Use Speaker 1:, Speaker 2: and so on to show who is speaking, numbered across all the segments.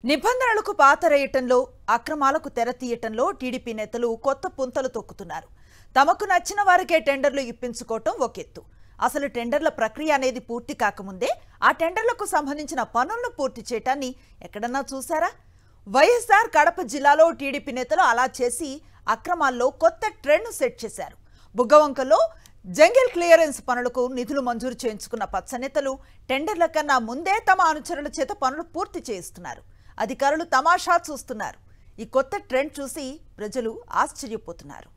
Speaker 1: నిబంధనలకు పాతరేయటంలో అక్రమాలకు తెరతీయటంలో టీడీపీ నేతలు కొత్త పుంతలు తొక్కుతున్నారు. తమకు నచ్చిన వారికే టెండర్లు ఇప్పించుకోవటం ఒకెత్తు. అసలు టెండర్ల ప్రక్రియ అనేది పూర్తి కాకముందే ఆ టెండర్లకు సంబంధించిన పనులను పూర్తి చేయటాన్ని ఎక్కడన్నా చూసారా? వైఎస్ఆర్ కడప జిల్లాలో టీడీపీ నేతలు అలా చేసి అక్రమాల్లో కొత్త ట్రెండ్ను సెట్ చేశారు. బుగ్గవంకలో జంగిల్ క్లియరెన్స్ పనులకు నిధులు మంజూరు చేయించుకున్న పచ్చ నేతలు టెండర్ల కన్నా ముందే తమ అనుచరుల చేత పనులు పూర్తి చేయిస్తున్నారు. అధికారులు తమాషా చూస్తున్నారు. ఈ కొత్త ట్రెండ్ చూసి ప్రజలు ఆశ్చర్యపోతున్నారు.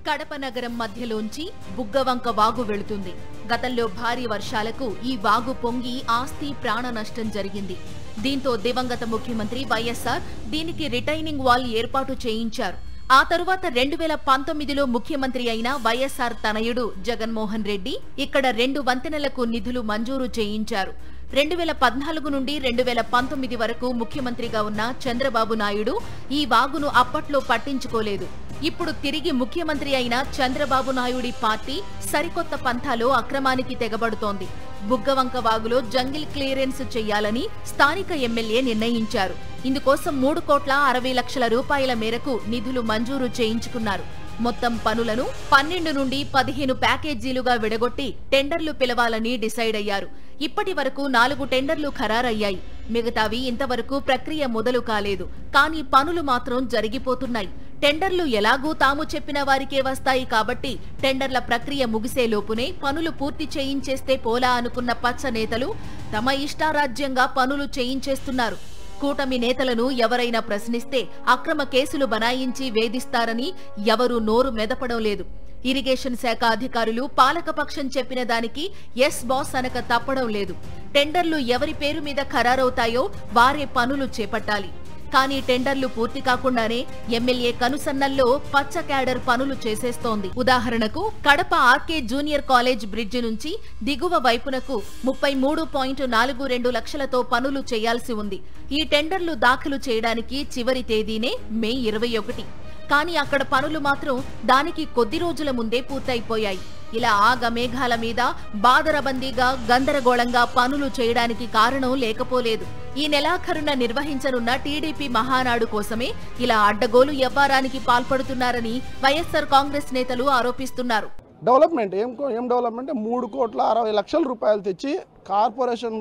Speaker 2: కడప నగరం మధ్యలోంచి బుగ్గవంక వాగు వెళుతుంది. గతంలో భారీ వర్షాలకు ఈ వాగు పొంగి ఆస్తి ప్రాణ నష్టం జరిగింది. దీంతో దివంగత ముఖ్యమంత్రి వైఎస్ఆర్ దీనికి రిటైనింగ్ వాల్ ఏర్పాటు చేయించారు. ఆ తరువాత 2019లో ముఖ్యమంత్రి అయిన వైఎస్ఆర్ తనయుడు జగన్మోహన్ రెడ్డి ఇక్కడ 2 వంతెనలకు నిధులు మంజూరు చేయించారు. 2014 నుండి 2019 వరకు ముఖ్యమంత్రిగా ఉన్న చంద్రబాబు నాయుడు ఈ వాగును అప్పట్లో పట్టించుకోలేదు. ఇప్పుడు తిరిగి ముఖ్యమంత్రి అయిన చంద్రబాబు నాయుడి పార్టీ సరికొత్త పంథాలో అక్రమానికి తెగబడుతోంది. బుగ్గవంక వాగులో జంగిల్ క్లియరెన్స్ చేయాలని స్థానిక ఎమ్మెల్యే నిర్ణయించారు. ఇందుకోసం 3,60 లక్షల రూపాయల మేరకు నిధులు మంజూరు చేయించుకున్నారు. మొత్తం పనులను 12 నుండి 15 ప్యాకేజీలుగా విడగొట్టి టెండర్లు పిలవాలని డిసైడ్ అయ్యారు. ఇప్పటి వరకు 4 టెండర్లు ఖరారయ్యాయి. మిగతావి ఇంతవరకు ప్రక్రియ మొదలు కాలేదు. కానీ పనులు మాత్రం జరిగిపోతున్నాయి. టెండర్లు ఎలాగూ తాము చెప్పిన వారికే వస్తాయి కాబట్టి టెండర్ల ప్రక్రియ ముగిసేలోపునే పనులు పూర్తి చేయించేస్తే పోలా అనుకున్న పచ్చ నేతలు తమ ఇష్టారాజ్యంగా పనులు చేయించేస్తున్నారు. కూటమి నేతలను ఎవరైనా ప్రశ్నిస్తే అక్రమ కేసులు బనాయించి వేధిస్తారని ఎవరూ నోరు మెదపడం లేదు. ఇరిగేషన్ శాఖ అధికారులు పాలకపక్షం చెప్పిన దానికి ఎస్ బాస్ అనక తప్పడం లేదు. టెండర్లు ఎవరి పేరు మీద ఖరారవుతాయో వారే పనులు చేపట్టాలి. కానీ టెండర్లు పూర్తి కాకుండానే ఎమ్మెల్యే కనుసన్నల్లో పచ్చ క్యాడర్ పనులు చేసేస్తోంది. ఉదాహరణకు Kadapa RK junior college bridge నుంచి దిగువ వైపునకు 33.42 లక్షలతో పనులు చేయాల్సి ఉంది. ఈ టెండర్లు దాఖలు చేయడానికి చివరి తేదీనే మే 21. కానీ అక్కడ పనులు మాత్రం దానికి కొద్ది రోజుల ముందే పూర్తయిపోయాయి. ఇలా ఆగమేఘాల మీద బాదరబందీగా గందరగోళంగా పనులు చేయడానికి కారణం లేకపోలేదు. ఈ నెలాఖరున నిర్వహించనున్న టీడీపీ మహానాడు కోసమే ఇలా అడ్డగోలు వ్యవహారానికి పాల్పడుతున్నారని వైఎస్ఆర్ కాంగ్రెస్ నేతలు ఆరోపిస్తున్నారు.
Speaker 3: డెవలప్మెంట్ ఏం డెవలప్మెంట్ 3,60 లక్షల రూపాయలు తెచ్చి కార్పొరేషన్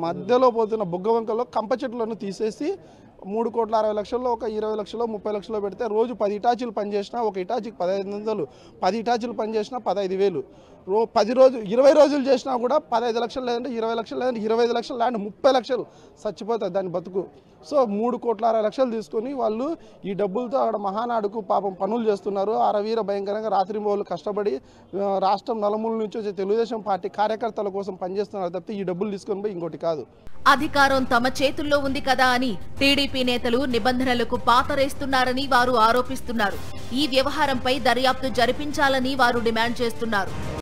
Speaker 3: మధ్యలో పోతున్న బుగ్గవంకలో కంప చెట్లను తీసేసి 3,60 లక్షల్లో ఒక 20 లక్షలు 30 లక్షలు పెడితే రోజు 10 ఇటాచీలు పనిచేసినా ఒక ఇటాచీకి 1,500, 10 ఇటాచీలు పనిచేసినా 15,000, 20 రోజులు చేసినా కూడా 15 లక్షలు లేదంటే 20 లక్షలు లేదంటే 25 లక్షలు లేదంటే 30 లక్షలు చచ్చిపోతుంది దాని బతుకు. సో 3,60 లక్షలు తీసుకొని వాళ్ళు ఈ డబ్బులతో అక్కడ మహానాడుకు పాపం పనులు చేస్తున్నారు. అరవీర భయంకరంగా రాత్రింబోళ్ళు కష్టపడి రాష్ట్రం నలుమూల నుంచి వచ్చే తెలుగుదేశం పార్టీ కార్యకర్తల కోసం పనిచేస్తున్నారు తప్పితే ఈ డబ్బులు తీసుకొని పోయి ఇంకోటి కాదు.
Speaker 2: అధికారం తమ చేతుల్లో ఉంది కదా అని టీడీపీ నేతలు నిబంధనలకు పాతరేస్తున్నారని వారు ఆరోపిస్తున్నారు. ఈ వ్యవహారంపై దర్యాప్తు జరిపించాలని వారు డిమాండ్ చేస్తున్నారు.